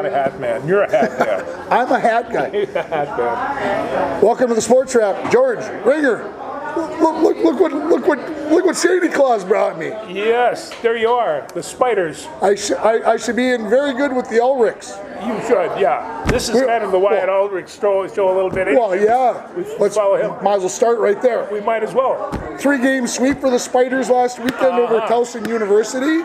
not a hat man. You're a hat man. I'm a hat guy. You're a hat man. Welcome to the Sports Wrap. George, Ringer. Look what Santa Claus brought me. Yes, there you are. The spiders. I should be in very good with the Ulrichs. You should, yeah. This is kind of the Wyatt Ulrich show a little bit. Well, yeah. Let's follow him. Might as well start right there. We might as well. 3-game sweep for the Spiders last weekend over at Thorson University.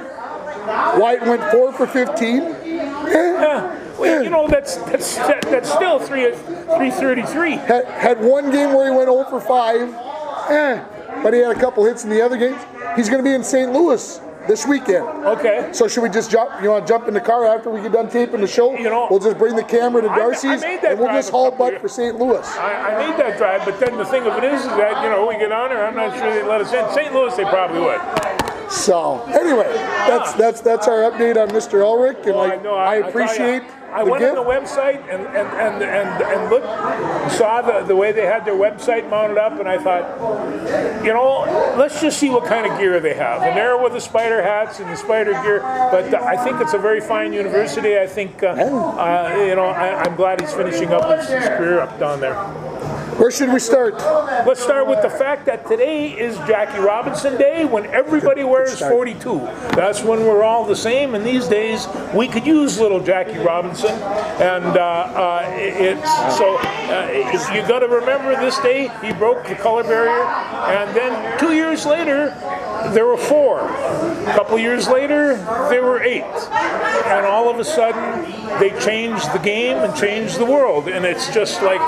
Wyatt went 4 for 15. Well, you know, that's still 333. Had one game where he went 0 for 5. But he had a couple hits in the other games. He's going to be in St. Louis this weekend. Okay. So should we just jump? You want to jump in the car after we get done taping the show? You know, we'll just bring the camera to Darcy's and we'll just haul butt for St. Louis. I made that drive, but then the thing of it is that, you know, we get on there, I'm not sure they'd let us in. St. Louis, they probably would. So anyway, that's our update on Mr. Ulrich, and I appreciate. I went on the website and looked, saw the way they had their website mounted up, and I thought, you know, let's just see what kind of gear they have. And there were the Spider hats and the Spider gear, but I think it's a very fine university. I think, you know, I'm glad he's finishing up his career up down there. Where should we start? Let's start with the fact that today is Jackie Robinson Day, when everybody wears 42. That's when we're all the same, and these days we could use little Jackie Robinson. And you got to remember this day he broke the color barrier, and then 2 years later there were 4. A couple years later there were 8, and all of a sudden they changed the game and changed the world. And it's just like,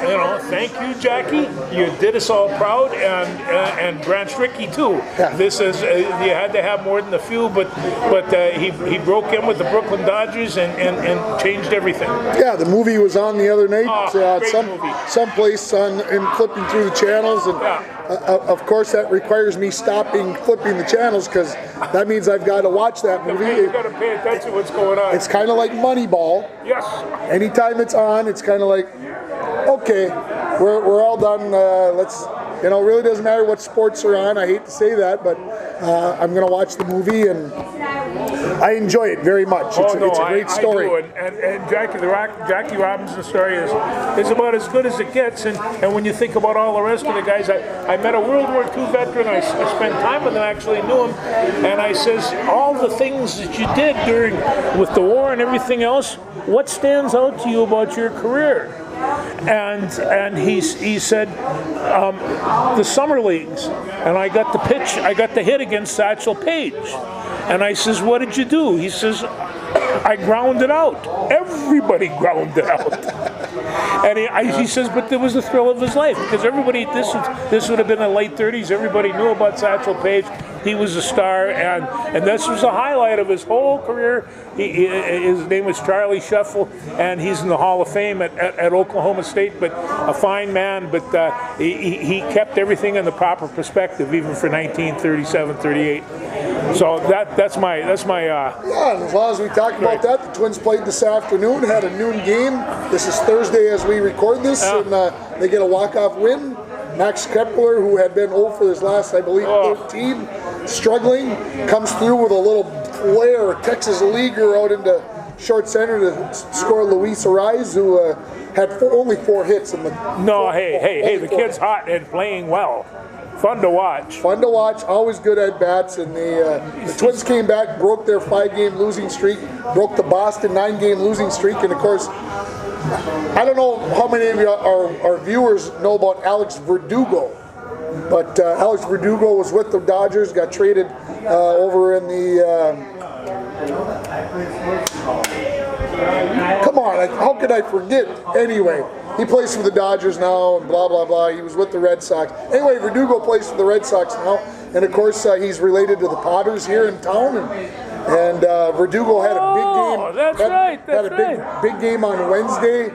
you know, thank you, Jackie. You did us all proud, and Grant Strickey too. Yeah. This is you had to have more than a few, but he broke in with the Brooklyn Dodgers and changed everything. Yeah, the movie was on the other night. Movie. Someplace in flipping through the channels, and of course that requires me stopping flipping the channels, because that means I've got to watch that movie. You've got to pay attention to what's going on. It's kind of like Moneyball. Yes. Anytime it's on, it's kind of like, okay, we're all done. Let's, you know, it really doesn't matter what sports are on. I hate to say that, but I'm going to watch the movie, and I enjoy it very much. It's a great story. I do. And Jackie Robinson's story is about as good as it gets. And when you think about all the rest of the guys, I met a World War II veteran. I spent time with him, actually knew him, and I says, all the things that you did with the war and everything else, what stands out to you about your career? And he said, the summer leagues, and I got the hit against Satchel Paige. And I says, what did you do? He says, I ground it out. Everybody ground it out. And he says, but there was the thrill of his life, because everybody, this would have been the late 30s, everybody knew about Satchel Paige. He was a star, and this was a highlight of his whole career. His name was Charlie Shuffle, and he's in the Hall of Fame at Oklahoma State, but a fine man, but he kept everything in the proper perspective, even for 1937, 38. So that's my yeah, and as long as we talk about that, the Twins played this afternoon, had a noon game. This is Thursday as we record this, and they get a walk-off win. Max Kepler, who had been 0 for his last, I believe, 13, struggling, comes through with a little flare, Texas leaguer out into short center to score Luis Ariz, who had only 4 hits in the. No, hey, the kid's hot and playing well. Fun to watch. Fun to watch. Always good at bats. And the Twins came back, broke their 5-game losing streak, broke the Boston 9-game losing streak, and of course, I don't know how many of our viewers know about Alex Verdugo, but Alex Verdugo was with the Dodgers, got traded over in the. Come on, how could I forget? Anyway, he plays for the Dodgers now, and blah, blah, blah. He was with the Red Sox. Anyway, Verdugo plays for the Red Sox now, and of course, he's related to the Potters here in town, and Verdugo had a big game. That's right. Big game on Wednesday.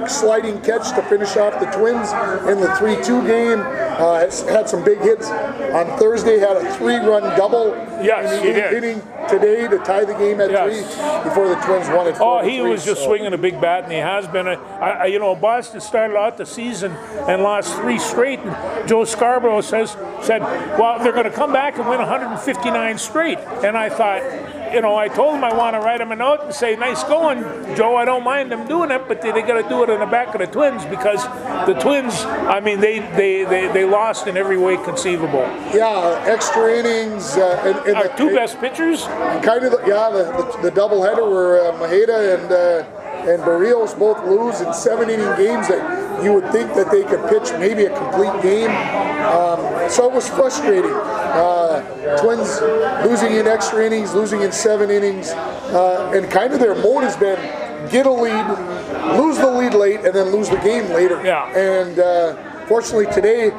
Sliding catch to finish off the Twins in the 3-2 game. had some big hits. On Thursday, had a 3-run double Yes, in the inning today to tie the game at 3 before the Twins won it 4-3. Oh, he was just swinging a big bat, and he has been. You know, Boston started out the season and lost 3 straight. And Joe Scarborough said, well, they're going to come back and win 159 straight. And I thought, you know, I told him I want to write him a note and say, nice going, Joe. I don't mind them doing it, but they got to do it in the back of the Twins because the Twins, I mean, they lost in every way conceivable. Yeah, extra innings. And Our 2 best pitchers. Kind of, the doubleheader where Maheda and Barrios both lose in 7-inning games that you would think that they could pitch maybe a complete game. So it was frustrating. Twins losing in extra innings, losing in 7 innings, and kind of their mode has been get a lead, lose the lead late, and then lose the game later. Yeah. And fortunately today,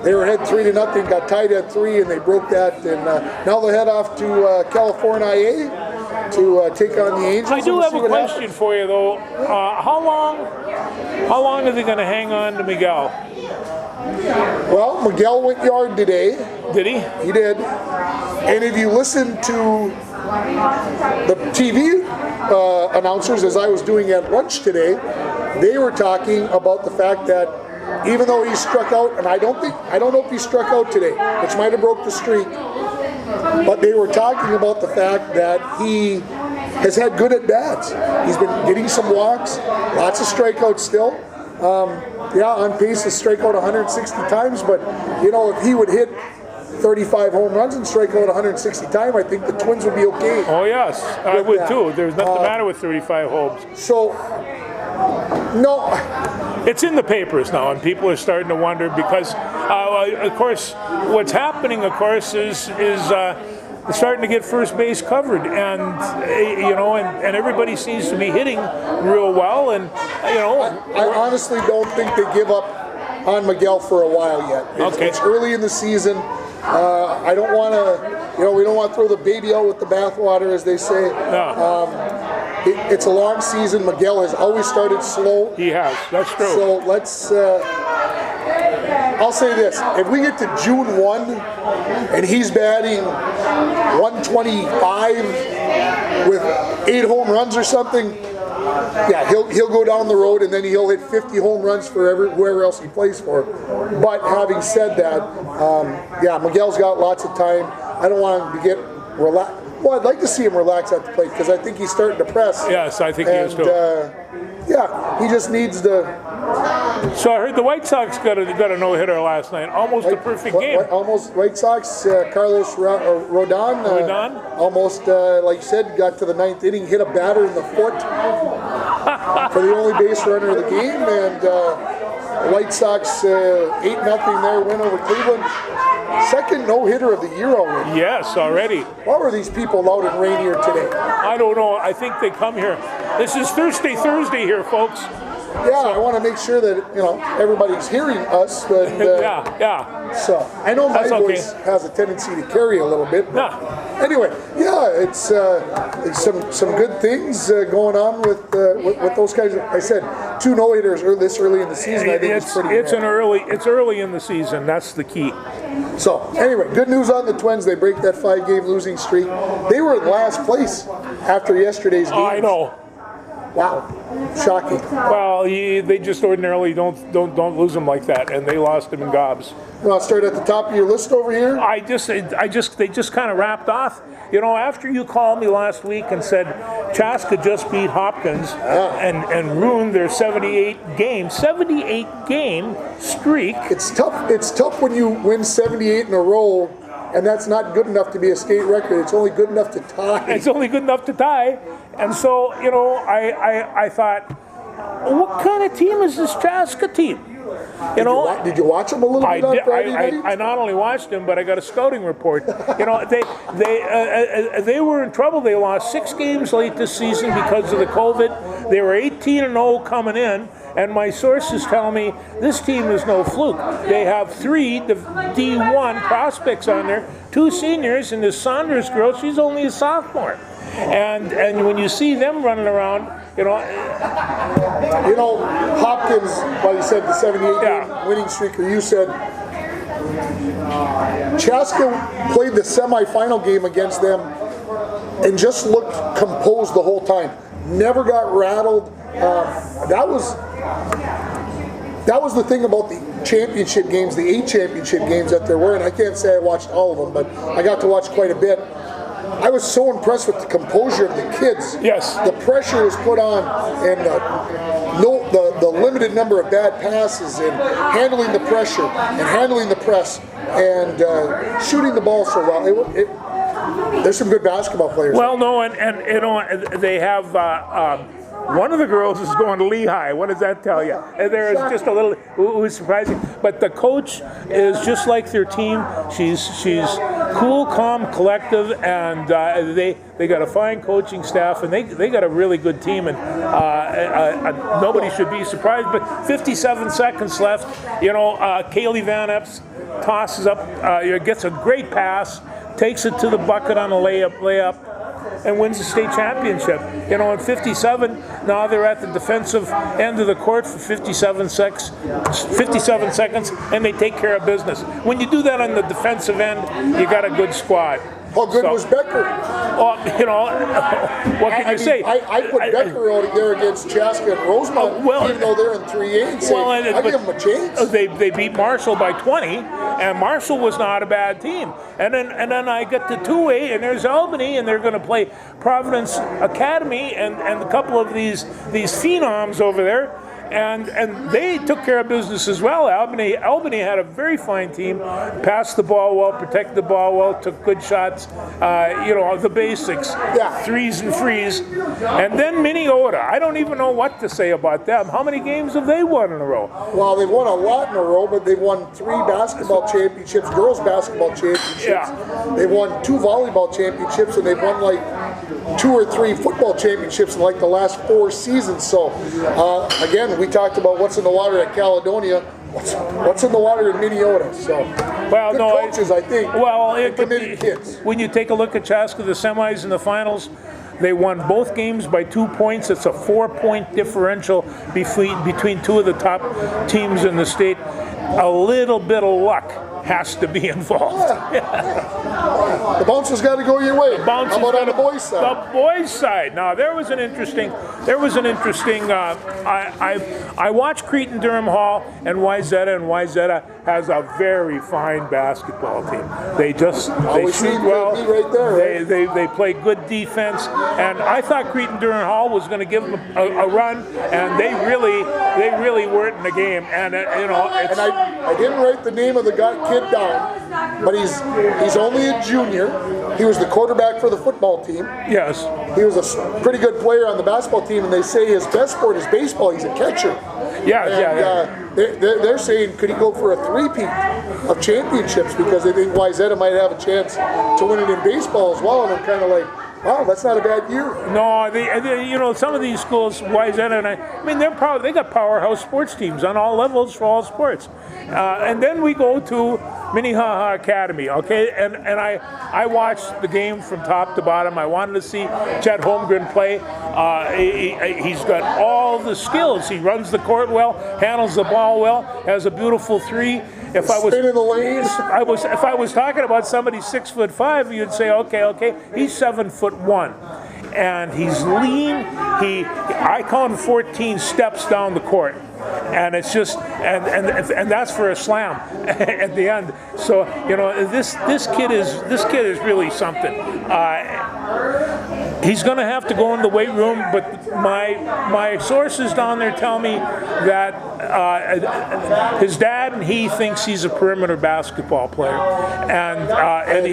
they were ahead 3-0, got tied at 3, and they broke that. And now they head off to California IA to take on the Angels. I do have a question for you, though. How long are they going to hang on to Miguel? Well, Miguel went yard today. Did he? He did. And if you listen to the TV announcers, as I was doing at lunch today, they were talking about the fact that even though he struck out, and I don't know if he struck out today, which might have broke the streak, but they were talking about the fact that he has had good at-bats. He's been getting some walks, lots of strikeouts still. On pace to strike out 160 times, but you know, if he would hit 35 home runs and strike out 160 times, I think the Twins would be okay. Oh yes, I would too. There's nothing the matter with 35 homes. So, no. It's in the papers now, and people are starting to wonder because, of course, what's happening, of course, is starting to get first base covered, and you know, and everybody seems to be hitting real well, and you know. I honestly don't think they give up on Miguel for a while yet. It's early in the season. I don't want to, you know, we don't want to throw the baby out with the bathwater, as they say. It's a long season. Miguel has always started slow. He has. That's true. So let's. I'll say this: if we get to June 1 and he's batting 125 with 8 home runs or something, yeah, he'll go down the road and then he'll hit 50 home runs for whoever else he plays for. But having said that, Miguel's got lots of time. I don't want him to get relaxed. Well, I'd like to see him relax at the plate because I think he's starting to press. Yes, I think he is too. He just needs to. So I heard the White Sox got a no-hitter last night. Almost a perfect game. Almost White Sox. Carlos Rodon. Almost, like you said, got to the 9th inning, hit a batter in the foot for the only base runner of the game, and the White Sox 8-0 there win over Cleveland. Second no-hitter of the year already. Yes, already. Why were these people out in Rainier today? I don't know. I think they come here. This is Thursday here, folks. Yeah, I want to make sure that, you know, everybody's hearing us. But, So I know my voice has a tendency to carry a little bit. But anyway, it's some good things going on with those guys. I said 2 no-hitters this early in the season. I think it's early in the season. That's the key. So anyway, good news on the Twins. They break that 5-game losing streak. They were in last place after yesterday's game. I know. Wow, shocking. Well, they just ordinarily don't lose them like that, and they lost them in gobs. You want to start at the top of your list over here? They just kind of wrapped off. You know, after you called me last week and said Chaska just beat Hopkins and ruined their 78 game streak. It's tough. It's tough when you win 78 in a row. And that's not good enough to be a state record. It's only good enough to tie. It's only good enough to tie. And so, you know, I thought, what kind of team is this Chaska team? Did you watch them a little bit on Friday night? I not only watched them, but I got a scouting report. You know, they were in trouble. They lost 6 games late this season because of the COVID. They were 18-0 coming in. And my sources tell me this team is no fluke. They have 3 D1 prospects on there, 2 seniors, and this Saunders girl, she's only a sophomore. And when you see them running around, you know, Hopkins, well, you said the 78-game winning streak, or you said Chaska played the semifinal game against them and just looked composed the whole time. Never got rattled. That was the thing about the championship games, the 8 championship games that there were, and I can't say I watched all of them, but I got to watch quite a bit. I was so impressed with the composure of the kids. Yes. The pressure was put on, and the limited number of bad passes, and handling the pressure, and handling the press, and shooting the ball so well. There's some good basketball players. Well, no, and you know, they have one of the girls is going to Lehigh. What does that tell you? And there is just a little, it was surprising. But the coach is just like their team. She's cool, calm, collective, and they got a fine coaching staff, and they got a really good team. And nobody should be surprised. But 57 seconds left. You know, Kaylee Van Epps tosses up, gets a great pass, takes it to the bucket on a layup, and wins the state championship. You know, in 57, now they're at the defensive end of the court for 57 seconds, and they take care of business. When you do that on the defensive end, you got a good squad. How good was Becker? You know, what can you say? I put Becker out there against Chaska and Rosemont, even though they're in 3A, and say, I give them a chance. They beat Marshall by 20, and Marshall was not a bad team. And then I get to 2A, and there's Albany, and they're going to play Providence Academy and a couple of these phenoms over there. And they took care of business as well. Albany had a very fine team, passed the ball well, protected the ball well, took good shots, the basics, threes and frees. And then Minneota, I don't even know what to say about them. How many games have they won in a row? Well, they've won a lot in a row, but they've won 3 basketball championships, girls basketball championships. Yeah. They've won 2 volleyball championships, and they've won like 2 or 3 football championships in like the last 4 seasons. So, again, we talked about what's in the water at Caledonia. What's in the water in Minneota? So, good coaches, I think. Committed kids. When you take a look at Chaska, the semis and the finals, they won both games by 2 points. It's a 4-point differential between 2 of the top teams in the state. A little bit of luck has to be involved. The bounce has got to go your way. How about on the boys' side? The boys' side. Now there was an interesting. I watched Cretin-Durham Hall and Wyzetta has a very fine basketball team. They shoot well. Right there, right? They play good defense, and I thought Cretin-Durham Hall was going to give them a run, and they really weren't in the game. And I didn't write the name of the kid down, but he's only a junior. He was the quarterback for the football team. Yes. He was a pretty good player on the basketball team, and they say his best sport is baseball. He's a catcher. They're saying, could he go for a 3-peat of championships, because they think Wyzetta might have a chance to win it in baseball as well, and I'm kind of like, wow, that's not a bad year. No, some of these schools, Wyzetta they got powerhouse sports teams on all levels for all sports. And then we go to Minnehaha Academy, okay? And I watched the game from top to bottom. I wanted to see Chet Holmgren play. He's got all the skills. He runs the court well, handles the ball well, has a beautiful 3. If I was talking about somebody 6'5", you'd say, okay, he's 7'1", and he's lean. I count 14 steps down the court, and it's just and that's for a slam at the end. So this kid is really something. He's going to have to go in the weight room, but my sources down there tell me that his dad and he thinks he's a perimeter basketball player, and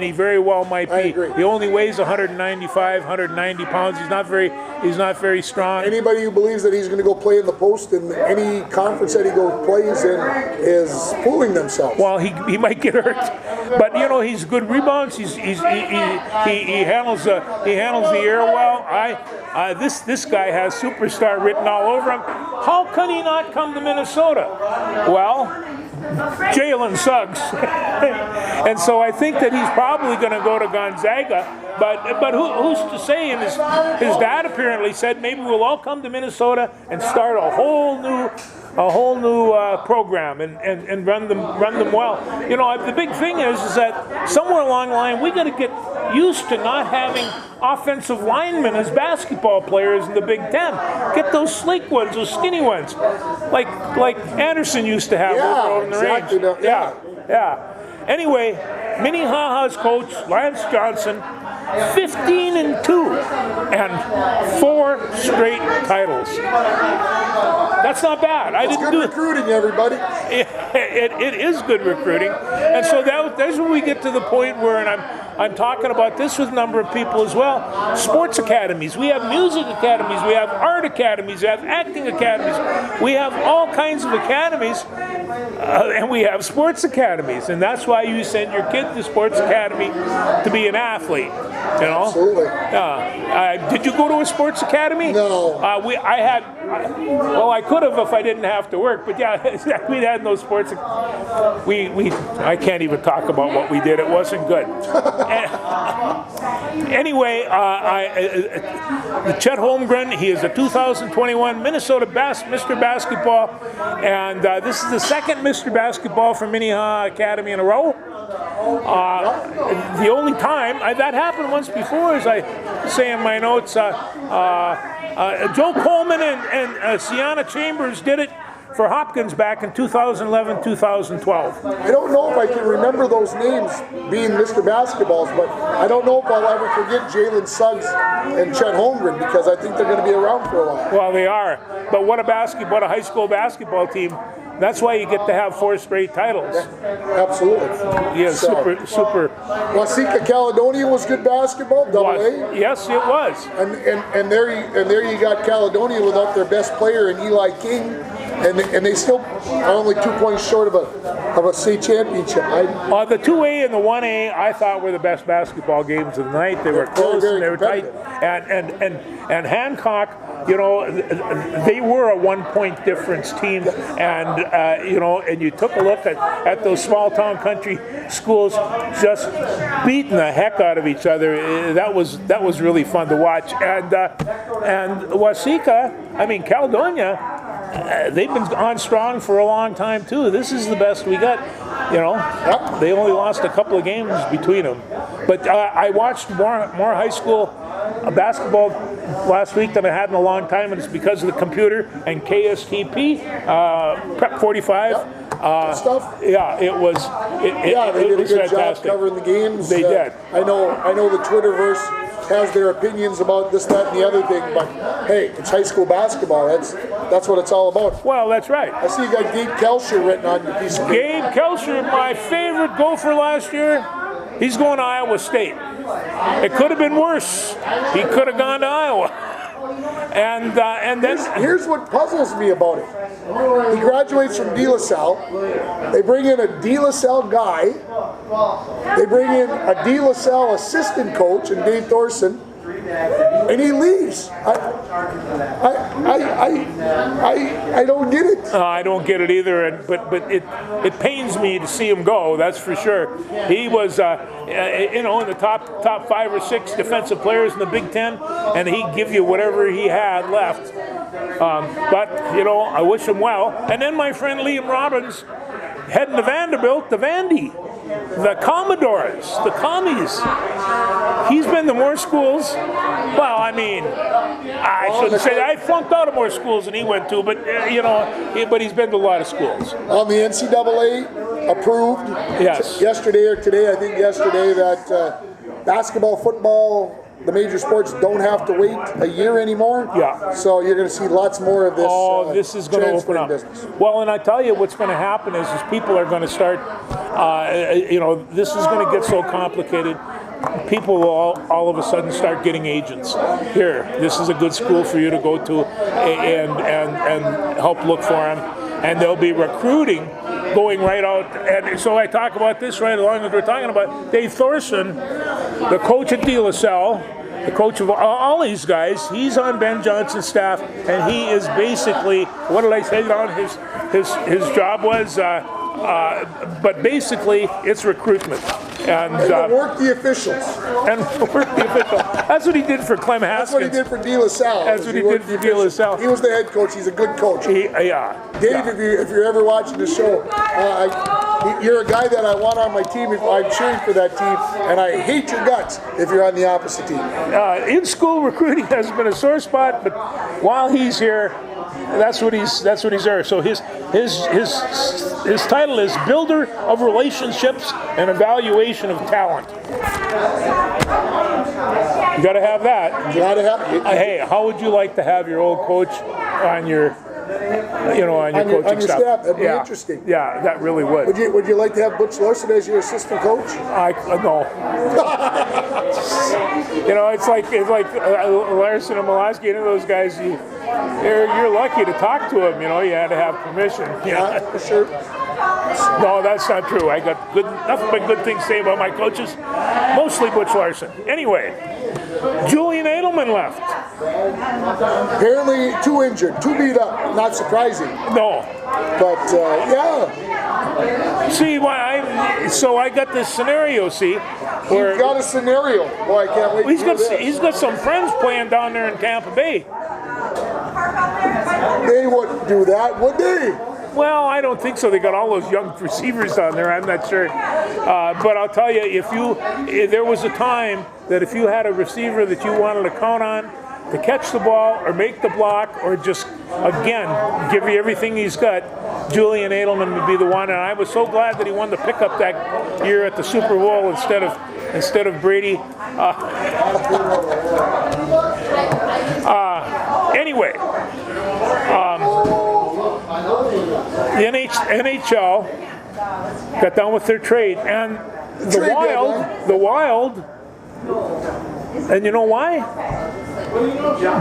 he very well might be. He only weighs 195, 190 pounds. He's not very strong. Anybody who believes that he's going to go play in the post in any conference that he plays in is fooling themselves. Well, he might get hurt, but he's good rebounds. He handles the air well. This guy has superstar written all over him. How can he not come to Minnesota? Well, Jalen Suggs. And so I think that he's probably going to go to Gonzaga. But who's to say? And his dad apparently said maybe we'll all come to Minnesota and start a whole new program and run them well. You know, the big thing is that somewhere along the line we got to get used to not having offensive linemen as basketball players in the Big Ten. Get those sleek ones, those skinny ones, like Anderson used to have over in the range. Yeah. Anyway, Minnehaha's coach Lance Johnson, 15-2 and 4 straight titles. That's not bad. It's good recruiting, everybody. It is good recruiting, and so that's when we get to the point where, and I'm talking about this with a number of people as well. Sports academies. We have music academies. We have art academies. We have acting academies. We have all kinds of academies, and we have sports academies, and that's why you send your kid to sports academy to be an athlete. You know. Absolutely. Did you go to a sports academy? No. I could have if I didn't have to work, but yeah, we had no sports. I can't even talk about what we did. It wasn't good. Anyway, Chet Holmgren, he is a 2021 Minnesota Mr. Basketball, and this is the second Mr. Basketball for Minnehaha Academy in a row. The only time that happened once before, as I say in my notes, Joe Coleman and Sienna Chambers did it for Hopkins back in 2011, 2012. I don't know if I can remember those names being Mr. Basketballs, but I don't know if I'll ever forget Jalen Suggs and Chet Holmgren, because I think they're going to be around for a while. Well, they are. But what a high school basketball team. That's why you get to have 4 straight titles. Yeah, absolutely. Yeah, super. Waseca Caledonia was good basketball, AA. Yes, it was. And there you got Caledonia without their best player in Eli King, and they still are only 2 points short of a state championship. The 2A and the 1A I thought were the best basketball games of the night. They were close and they were tight. And Hancock, you know, they were a 1 point difference team, and and you took a look at those small town country schools just beating the heck out of each other. That was really fun to watch. And Waseca, Caledonia, they've been on strong for a long time too. This is the best we got. They only lost a couple of games between them. But I watched more high school basketball last week than I had in a long time, and it's because of the computer and KSTP, Prep 45. Stuff. Yeah, it was. They did a good fantastic job covering the games. They did. I know the Twitterverse has their opinions about this, that, and the other thing, but hey, it's high school basketball. That's what it's all about. Well, that's right. I see you got Gabe Kelcher written on your piece of paper. Gabe Kelcher, my favorite Gopher last year. He's going to Iowa State. It could have been worse. He could have gone to Iowa. And then here's what puzzles me about it. He graduates from De La Salle. They bring in a De La Salle guy. They bring in a De La Salle assistant coach and Dave Thorson, and he leaves. I don't get it. I don't get it either, but it pains me to see him go. That's for sure. He was in the top 5 or 6 defensive players in the Big Ten, and he'd give you whatever he had left. But I wish him well. And then my friend Liam Robbins heading to Vanderbilt, the Vandy, the Commodores, the Commies. He's been to more schools. Well, I shouldn't say that. I flunked out of more schools than he went to, but but he's been to a lot of schools. On the NCAA approved. Yes. Yesterday or today, I think yesterday, that basketball, football, the major sports don't have to wait a year anymore. Yeah. So you're going to see lots more of this. This is going to open up. Business. Well, and I tell you, what's going to happen is people are going to start. This is going to get so complicated. People will all of a sudden start getting agents. Here, this is a good school for you to go to, and help look for them. And they'll be recruiting, going right out. And so I talk about this right along as we're talking about Dave Thorson, the coach at De La Salle, the coach of all these guys. He's on Ben Johnson's staff, and he is basically, what did I say on his job was? but basically, it's recruitment. And work the officials. And work the officials. That's what he did for Clem Haskins. That's what he did for De La Salle. That's what he did for De La Salle. He was the head coach. He's a good coach. Yeah. Dave, if you're ever watching the show, you're a guy that I want on my team if I'm cheering for that team, and I hate your guts if you're on the opposite team. In-school recruiting has been a sore spot, but while he's here, that's what he's there. So his title is Builder of Relationships and Evaluation of Talent. You got to have that. You got to have it. Hey, how would you like to have your old coach on your coaching staff? That'd be interesting. Yeah, that really would. Would you like to have Butch Thorson as your assistant coach? No. It's like Larson and Mulaski, those guys. You're lucky to talk to them. You had to have permission. Yeah, for sure. No, that's not true. I got nothing but good things to say about my coaches. Mostly Butch Larson. Anyway, Julian Edelman left. Apparently, 2 injured, 2 beat up. Not surprising. No. But yeah. See, so I got this scenario. Where you've got a scenario. Boy, I can't wait. He's got some friends playing down there in Tampa Bay. They wouldn't do that, would they? Well, I don't think so. They got all those young receivers on there. I'm not sure. But I'll tell you, if there was a time that if you had a receiver that you wanted to count on to catch the ball or make the block or just, again, give you everything he's got, Julian Edelman would be the one. And I was so glad that he won the pickup that year at the Super Bowl instead of Brady. Anyway. The NHL got done with their trade, and the Wild, and you know why?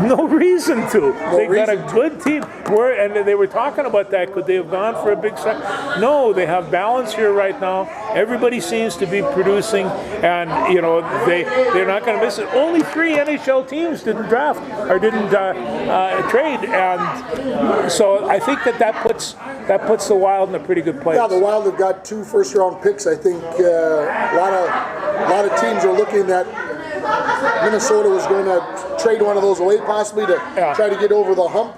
No reason to. They got a good team. And they were talking about that. Could they have gone for a big second? No, they have balance here right now. Everybody seems to be producing, and they're not going to miss it. Only 3 NHL teams didn't draft or didn't trade, and so I think that puts the Wild in a pretty good place. Yeah, the Wild have got 2 first-round picks. I think a lot of teams are looking at. Minnesota was going to trade one of those away possibly to try to get over the hump.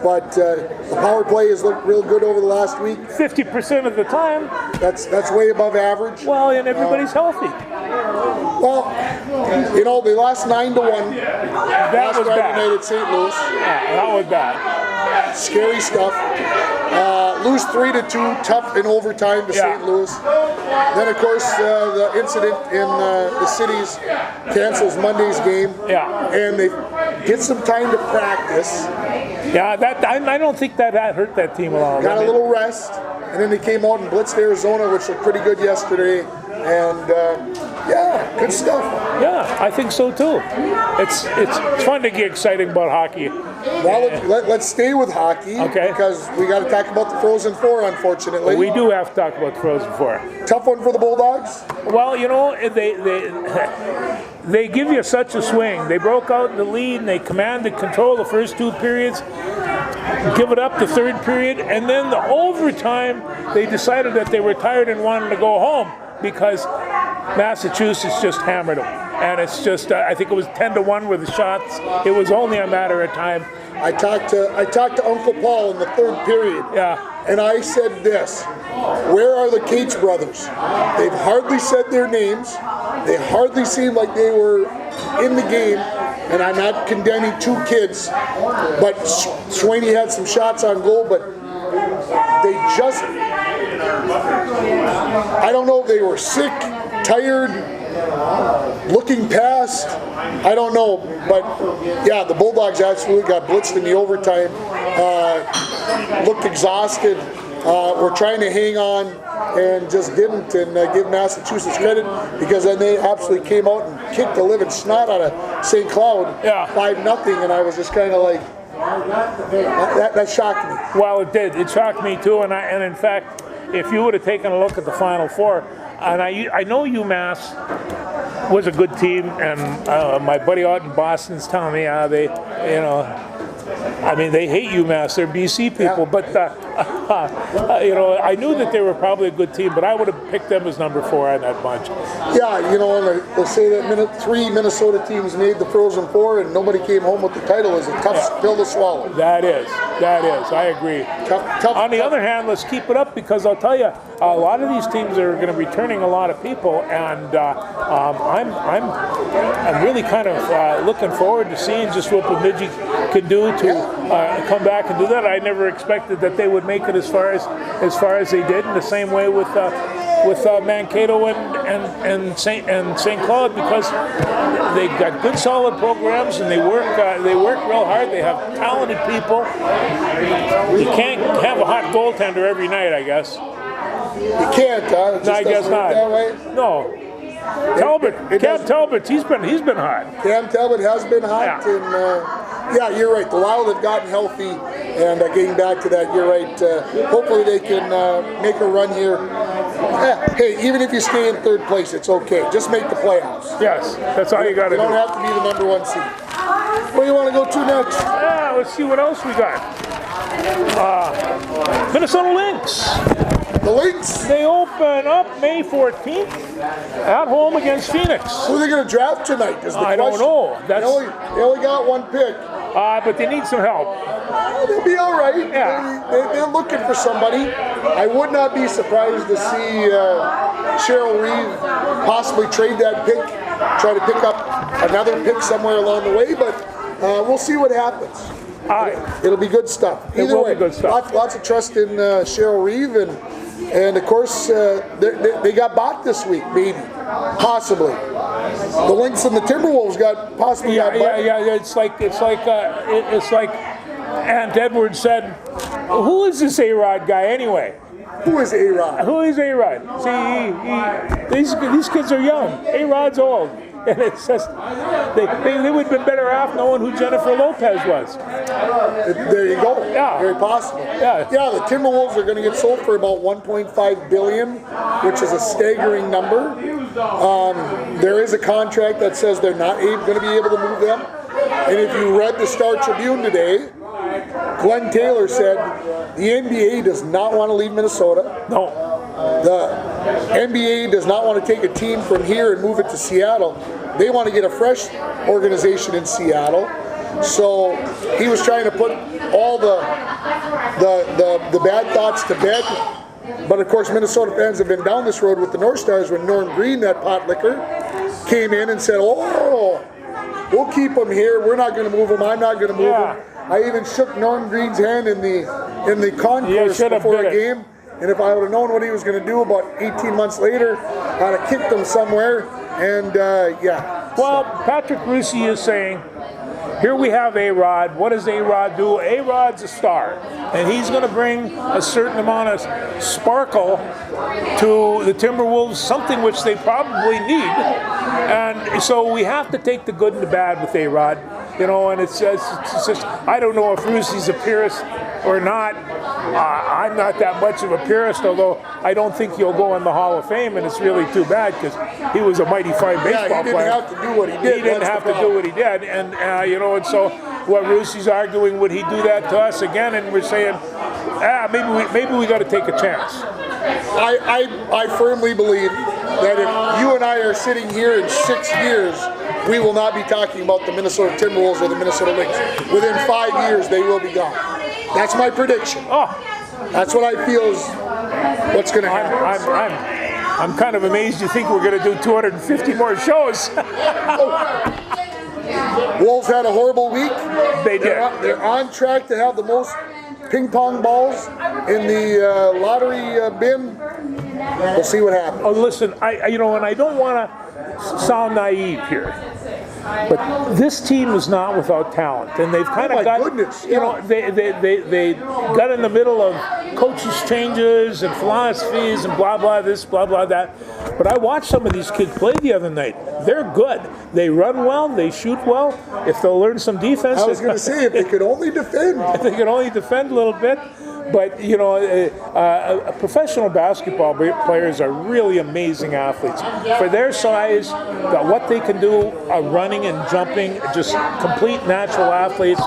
But the power play has looked real good over the last week. 50% of the time. That's way above average. Well, and everybody's healthy. Well, they lost 9-1. That was bad. Night at St. Louis. Yeah, that was bad. Scary stuff. Lose 3-2, tough in overtime to St. Louis. Then, of course, the incident in the cities cancels Monday's game. Yeah. And they get some time to practice. Yeah, I don't think that hurt that team at all. Got a little rest, and then they came out and blitzed Arizona, which looked pretty good yesterday. And good stuff. Yeah, I think so too. It's fun to get excited about hockey. Well, let's stay with hockey, because we got to talk about the Frozen Four, unfortunately. We do have to talk about the Frozen Four. Tough one for the Bulldogs? Well, they give you such a swing. They broke out in the lead, and they commanded control the first 2 periods, give it up the 3rd period, and then the overtime, they decided that they were tired and wanted to go home because Massachusetts just hammered them. And it's just, I think it was 10-1 with the shots. It was only a matter of time. I talked to Uncle Paul in the 3rd period. Yeah. And I said this: where are the Cates brothers? They've hardly said their names. They hardly seem like they were in the game. And I'm not condemning 2 kids, but Swaney had some shots on goal, but they just, I don't know if they were sick, tired, looking past, I don't know, but yeah, the Bulldogs absolutely got blitzed in the overtime, looked exhausted, were trying to hang on and just didn't, and give Massachusetts credit, because then they absolutely came out and kicked the living snot out of St. Cloud, 5-0, and I was just kind of like, that shocked me. Well, it did. It shocked me too, and in fact, if you would have taken a look at the Final Four, and I know UMass was a good team, and my buddy out in Boston's telling me they hate UMass. They're BC people, but I knew that they were probably a good team, but I would have picked them as number 4 on that bunch. Yeah, and they'll say that 3 Minnesota teams made the Frozen Four and nobody came home with the title is a tough pill to swallow. That is. I agree. Tough. On the other hand, let's keep it up because I'll tell you, a lot of these teams are going to be returning a lot of people, and I'm really kind of looking forward to seeing just what Bemidji can do to come back and do that. I never expected that they would make it as far as they did. In the same way with Mankato and St. Cloud, because they've got good solid programs and they work real hard. They have talented people. You can't have a hot goaltender every night, I guess. You can't, huh? No, I guess not. That way? No. Cam Talbot, he's been hot. Cam Talbot has been hot, Yeah. and you're right. The Wild have gotten healthy, and getting back to that, you're right. Hopefully they can make a run here. Hey, even if you stay in 3rd place, it's okay. Just make the playoffs. Yes, that's all you got to do. You don't have to be the number 1 seed. Where do you want to go to next? Let's see what else we got. Minnesota Lynx. The Lynx. They open up May 14th at home against Phoenix. Who are they going to draft tonight? Is the I question. don't know. They only got 1 pick. But they need some help. They'll be all right. Yeah. They're looking for somebody. I would not be surprised to see Cheryl Reeve possibly trade that pick, try to pick up another pick somewhere along the way, but we'll see what happens. It'll be good stuff. Either way, good stuff. Lots of trust in Cheryl Reeve, and of course they got bought this week, maybe, possibly. The Lynx and the Timberwolves got bought. Yeah. It's like Aunt Edwards said, "Who is this A-Rod guy anyway?" Who is A-Rod? Who is A-Rod? See, these kids are young. A-Rod's old. And it's just, they would have been better off knowing who Jennifer Lopez was. There you go. Yeah. Very possible. Yeah. The Timberwolves are going to get sold for about $1.5 billion, which is a staggering number. There is a contract that says they're not going to be able to move them. And if you read the Star Tribune today, Glenn Taylor said the NBA does not want to leave Minnesota. No. The NBA does not want to take a team from here and move it to Seattle. They want to get a fresh organization in Seattle. So he was trying to put all the bad thoughts to bed. But of course, Minnesota fans have been down this road with the North Stars when Norm Green, that pot licker, came in and said, "Oh, we'll keep him here. We're not going to move him. I'm not going to move him." I even shook Norm Green's hand in the concourse before a game. And if I would have known what he was going to do about 18 months later, I'd have kicked him somewhere. And Well, Patrick Russi is saying, here we have A-Rod. What does A-Rod do? A-Rod's a star. And he's going to bring a certain amount of sparkle to the Timberwolves, something which they probably need. And so we have to take the good and the bad with A-Rod. And it's just, I don't know if Russi's a purist or not. I'm not that much of a purist, although I don't think he'll go in the Hall of Fame, and it's really too bad because he was a mighty fine baseball player. He didn't have to do what he did. He didn't have to do what he did, and and so what Russi's arguing, would he do that to us again? And we're saying, maybe we got to take a chance. I firmly believe that if you and I are sitting here in 6 years, we will not be talking about the Minnesota Timberwolves or the Minnesota Lynx. Within 5 years, they will be gone. That's my prediction. That's what I feel is what's going to happen. I'm kind of amazed you think we're going to do 250 more shows. Wolves had a horrible week. They did. They're on track to have the most ping pong balls in the lottery bin. We'll see what happens. Oh, listen, and I don't want to sound naive here, but this team is not without talent, and they've kind of got, they got in the middle of coaches changes and philosophies and blah blah this, blah blah that. But I watched some of these kids play the other night. They're good. They run well. They shoot well. If they'll learn some defense, I was going to say if they could only defend. If they could only defend a little bit. But, professional basketball players are really amazing athletes. For their size, what they can do, running and jumping, just complete natural athletes,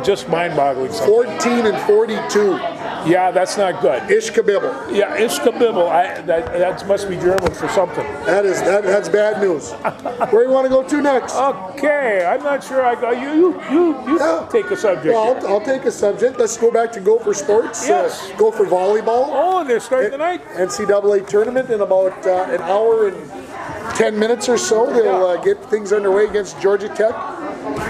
just mind-boggling. 14 and 42. Yeah, that's not good. Ishkabibble. Yeah, Ishkabibble. That must be German for something. That's bad news. Where do you want to go to next? Okay, I'm not sure. I go. You take a subject. Well, I'll take a subject. Let's go back to Gopher Sports. Yes. Gopher volleyball. Oh, they're starting tonight. NCAA tournament in about an hour and 10 minutes or so. They'll get things underway against Georgia Tech.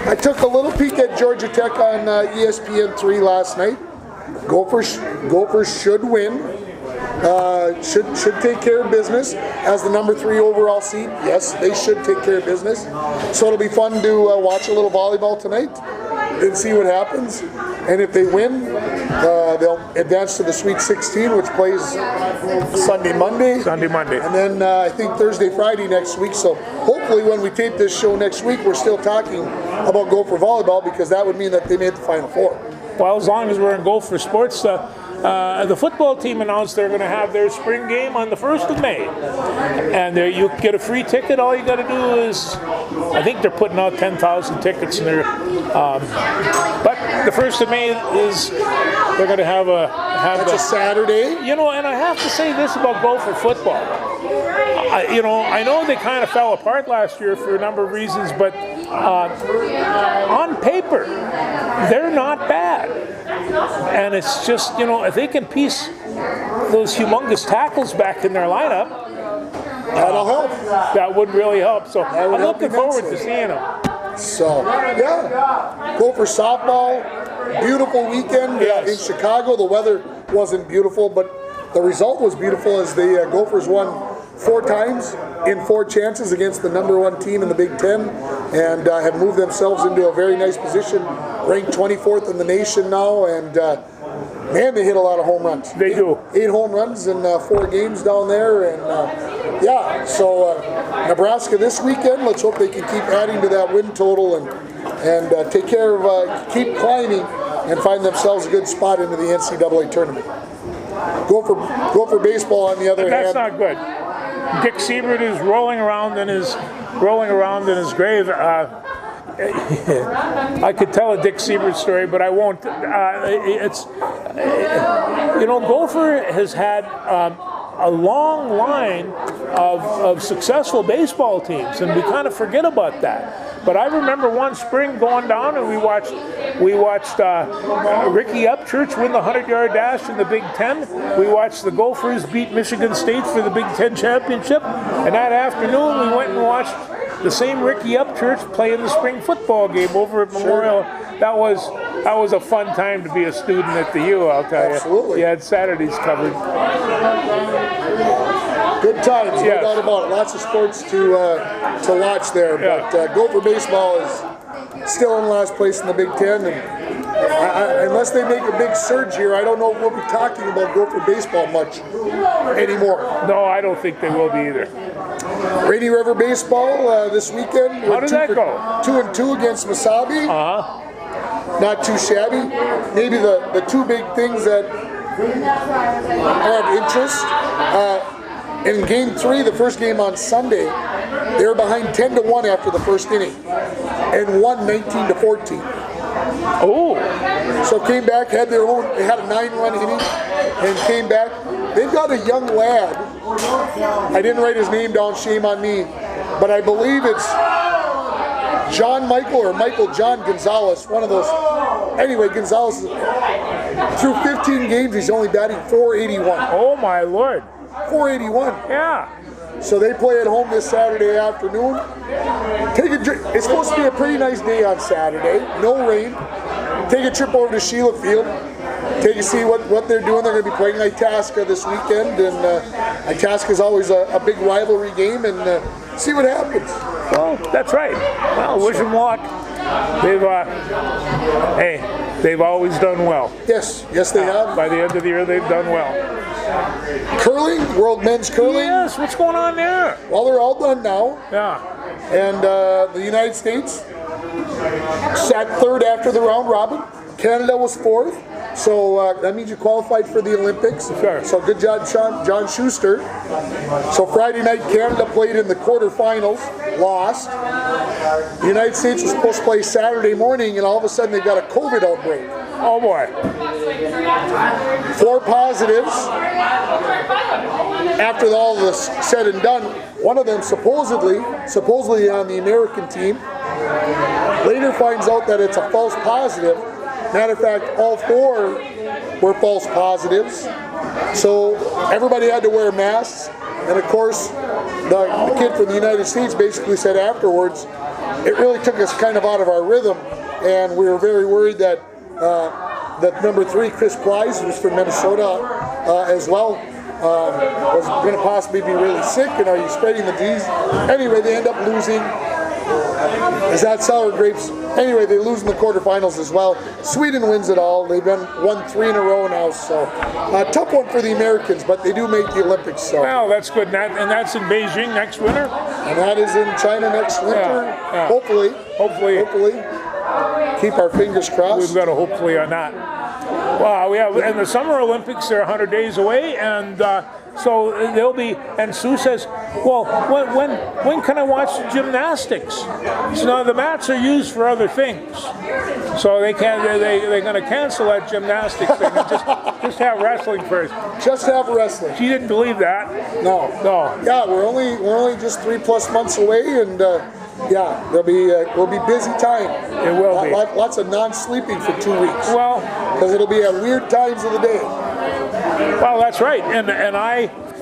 I took a little peek at Georgia Tech on ESPN3 last night. Gophers should win. Should take care of business as the number 3 overall seed. Yes, they should take care of business. So it'll be fun to watch a little volleyball tonight and see what happens. And if they win, they'll advance to the Sweet 16, which plays Sunday, Monday. And then I think Thursday, Friday next week. So hopefully when we tape this show next week, we're still talking about Gopher volleyball, because that would mean that they made the Final Four. Well, as long as we're in Gopher Sports, the football team announced they're going to have their spring game on the 1st of May. And you get a free ticket. All you got to do is, I think they're putting out 10,000 tickets. And but the 1st of May is, they're going to have That's a Saturday. You know, and I have to say this about Gopher football. I know they kind of fell apart last year for a number of reasons, but on paper, they're not bad. And it's just, if they can piece those humongous tackles back in their lineup, that'll help. That would really help. So I'm looking forward to seeing them. So, yeah, Gopher softball, beautiful weekend in Chicago. The weather wasn't beautiful, but the result was beautiful as the Gophers won 4 times in 4 chances against the number 1 team in the Big Ten, and have moved themselves into a very nice position, ranked 24th in the nation now, and man, they hit a lot of home runs. They do. 8 home runs in 4 games down there, and so Nebraska this weekend, let's hope they can keep adding to that win total and take care of, keep climbing and find themselves a good spot into the NCAA tournament. Gopher baseball, on the other hand. That's not good. Dick Siebert is rolling around in his grave. I could tell a Dick Siebert story, but I won't. Gopher has had a long line of successful baseball teams, and we kind of forget about that. But I remember one spring going down, and we watched Ricky Upchurch win the 100-yard dash in the Big Ten. We watched the Gophers beat Michigan State for the Big Ten championship, and that afternoon we went and watched the same Ricky Upchurch play in the spring football game over at Memorial. That was a fun time to be a student at the U, I'll tell you. Absolutely. You had Saturdays covered. Good times, no doubt about it. Lots of sports to watch there, but Gopher baseball is still in last place in the Big Ten, and unless they make a big surge here, I don't know if we'll be talking about Gopher baseball much anymore. No, I don't think they will be either. Rainy River baseball this weekend. How did that go? 2-2 against Mesabi. Not too shabby. Maybe the 2 big things that have interest. In Game 3, the first game on Sunday, they were behind 10-1 after the first inning and won 19-14. Oh! So came back, had their own. They had a 9-run inning and came back. They've got a young lad. I didn't write his name down, shame on me, but I believe it's Michael John Gonzalez, one of those. Anyway, Gonzalez, through 15 games, he's only batting .481. Oh my Lord. 481. Yeah. So they play at home this Saturday afternoon. It's supposed to be a pretty nice day on Saturday. No rain. Take a trip over to Sheila Field. Take a see what they're doing. They're going to be playing Itasca this weekend, and Itasca is always a big rivalry game, and see what happens. Well, that's right. Well, wish them luck. They've always done well. Yes, they have. By the end of the year, they've done well. Curling, World Men's Curling. Yes, what's going on there? Well, they're all done now. Yeah. And the United States sat 3rd after the round robin. Canada was 4th. So that means you qualified for the Olympics. Sure. So good job, John Schuster. So Friday night, Canada played in the quarterfinals, lost. The United States was supposed to play Saturday morning, and all of a sudden they got a COVID outbreak. Oh boy. 4 positives. After all this said and done, one of them supposedly on the American team, later finds out that it's a false positive. Matter of fact, all 4 were false positives. So everybody had to wear masks. And of course, the kid from the United States basically said afterwards, it really took us kind of out of our rhythm, and we were very worried that that number 3, Chris Price, who's from Minnesota as well, was going to possibly be really sick, and are you spreading the disease? Anyway, they end up losing. Is that sour grapes? Anyway, they lose in the quarterfinals as well. Sweden wins it all. They've won 3 in a row now, so tough one for the Americans, but they do make the Olympics. So. Well, that's good, and that's in Beijing next winter? And that is in China next winter, yeah. Hopefully. Keep our fingers crossed. We've got a hopefully on that. Wow, yeah, and the Summer Olympics are 100 days away, and so they'll be, and Sue says, well, when can I watch gymnastics? So now the mats are used for other things, so they're going to cancel that gymnastics thing and just have wrestling first. Just have wrestling. She didn't believe that. No. Yeah, we're only just 3+ months away, and yeah, will be busy time. It will be. Lots of non-sleeping for 2 weeks. Well, because it'll be at weird times of the day. Well, that's right, and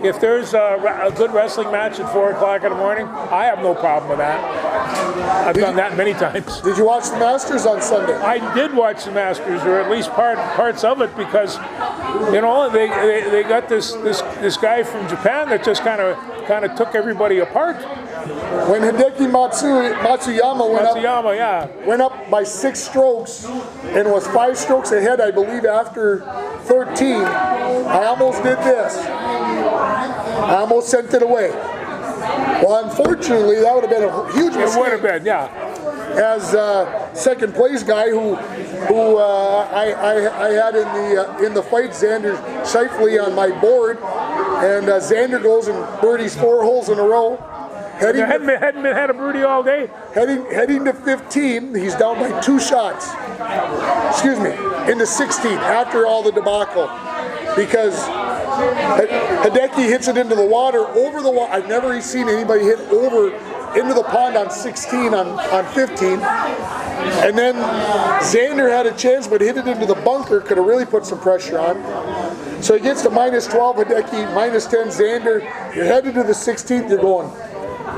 if there's a good wrestling match at 4 o'clock in the morning, I have no problem with that. I've done that many times. Did you watch the Masters on Sunday? I did watch the Masters, or at least parts of it, because they got this guy from Japan that just kind of took everybody apart. When Hideki Matsuyama went up by 6 strokes and was 5 strokes ahead, I believe, after 13, I almost did this. I almost sent it away. Well, unfortunately, that would have been a huge mistake. It would have been, yeah. As second place guy who I had in the fight, Xander Scheifele, on my board, and Xander goes and birdies 4 holes in a row. Hadn't had a birdie all day. Heading to 15, he's down by 2 shots. Excuse me, into 16 after all the debacle, because Hideki hits it into the water, over the water. I've never seen anybody hit over into the pond on 16 on 15. And then Xander had a chance, but hit it into the bunker. Could have really put some pressure on. So he gets to -12, Hideki, -10, Xander. You're headed to the 16th. You're going,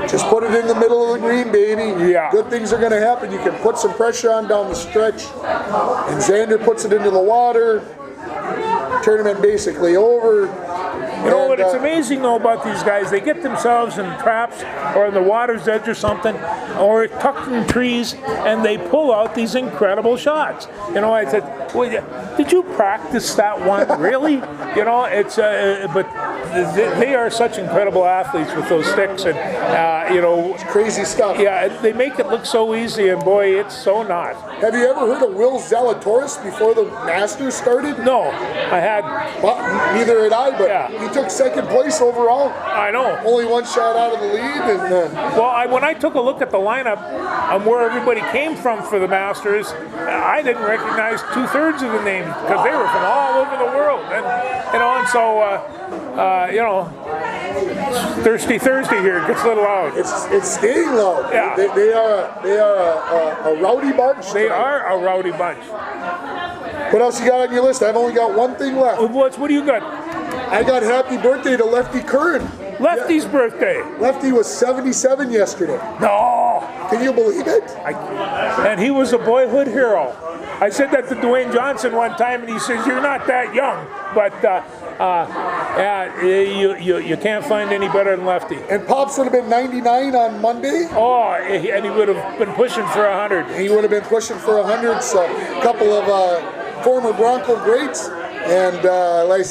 just put it in the middle of the green, baby. Yeah. Good things are going to happen. You can put some pressure on down the stretch. And Xander puts it into the water. Tournament basically over. You know what? It's amazing though about these guys. They get themselves in traps or in the water's edge or something, or tucked in trees, and they pull out these incredible shots. You know, I said, well, "Did you practice that one? Really?" You know, it's but they are such incredible athletes with those sticks, and you know, it's crazy stuff. Yeah, they make it look so easy, and boy, it's so not. Have you ever heard of Will Zalatoris before the Masters started? No, I had. Well, neither had I, but yeah. He took 2nd place overall. I know. Only 1 shot out of the lead. And well, when I took a look at the lineup and where everybody came from for the Masters, I didn't recognize 2/3 of the names because they were from all over the world, and you know, and so you know, Thirsty Thursday here gets a little loud. It's staying loud. Yeah. They are a rowdy bunch. They are a rowdy bunch. What else you got on your list? I've only got one thing left. What do you got? I got happy birthday to Lefty Curran. Lefty's birthday. Lefty was 77 yesterday. No. Can you believe it? And he was a boyhood hero. I said that to Dwayne Johnson one time, and he says, "You're not that young." But yeah, you can't find any better than Lefty. And Pops would have been 99 on Monday. Oh, and he would have been pushing for 100. He would have been pushing for 100. So a couple of former Bronco greats. And like I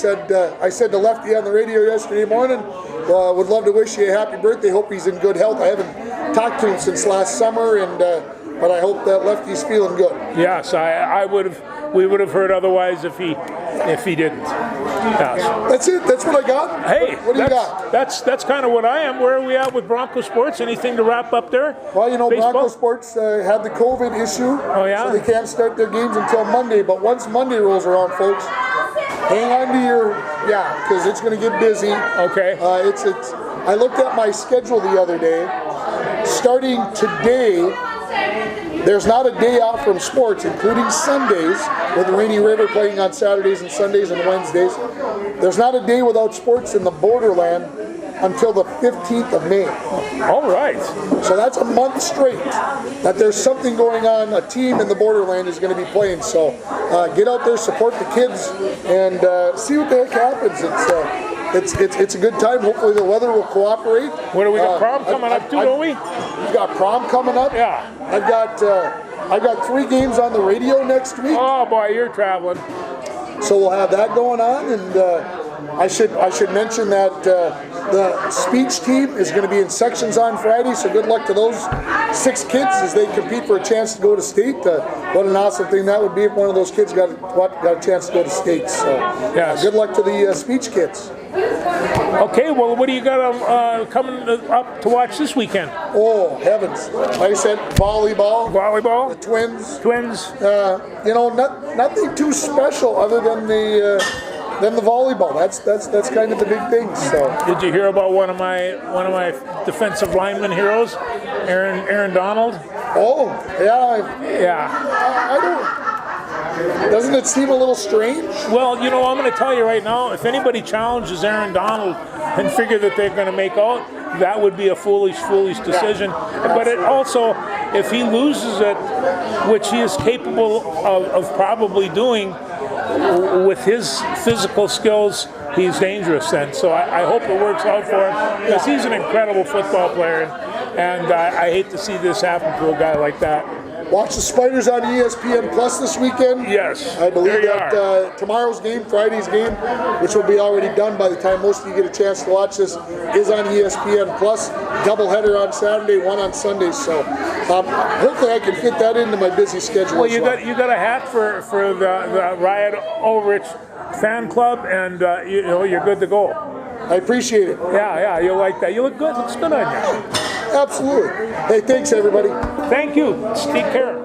said to Lefty on the radio yesterday morning, would love to wish you a happy birthday. Hope he's in good health. I haven't talked to him since last summer, and but I hope that Lefty's feeling good. Yes, we would have heard otherwise if he didn't. Yes. That's it. That's what I got. Hey, what do you got? That's kind of what I am. Where are we at with Bronco Sports? Anything to wrap up there? Well, you know, Baseball? Bronco Sports had the COVID issue, yeah? so they can't start their games until Monday. But once Monday rolls around, folks, hang on to your because it's going to get busy. Okay. It's. I looked at my schedule the other day. Starting today, there's not a day out from sports, including Sundays, with Rainy River playing on Saturdays and Sundays and Wednesdays. There's not a day without sports in the borderland until the 15th of May. All right. So that's a month straight that there's something going on. A team in the borderland is going to be playing. So get out there, support the kids, and see what the heck happens. It's a good time. Hopefully the weather will cooperate. What do we got? Prom coming up too, don't we? We've got prom coming up. Yeah. I've got 3 games on the radio next week. Oh boy, you're traveling. So we'll have that going on, and I should mention that the speech team is going to be in sections on Friday. So good luck to those 6 kids as they compete for a chance to go to state. What an awesome thing that would be if one of those kids got a chance to go to state. So good luck to the speech kids. Okay, well, what do you got coming up to watch this weekend? Oh, heavens. Like I said, volleyball. Volleyball? The Twins. Twins? You know, nothing too special other than the volleyball. That's kind of the big thing. So. Did you hear about one of my defensive lineman heroes, Aaron Donald? Oh, yeah. Yeah. I don't. Doesn't it seem a little strange? Well, you know, I'm going to tell you right now, if anybody challenges Aaron Donald and figure that they're going to make out, that would be a foolish decision. But it also, if he loses it, which he is capable of probably doing with his physical skills, he's dangerous then. So I hope it works out for him, because he's an incredible football player, and I hate to see this happen to a guy like that. Watch the Spiders on ESPN Plus this weekend. Yes. I believe that tomorrow's game, Friday's game, which will be already done by the time most of you get a chance to watch this, is on ESPN Plus. Doubleheader on Saturday, 1 on Sunday. So hopefully I can fit that into my busy schedule. Well, you got a hat for the Riot Ulrich fan club, and you're good to go. I appreciate it. Yeah, you like that. You look good. Looks good on you. Absolutely. Hey, thanks everybody. Thank you. Take care.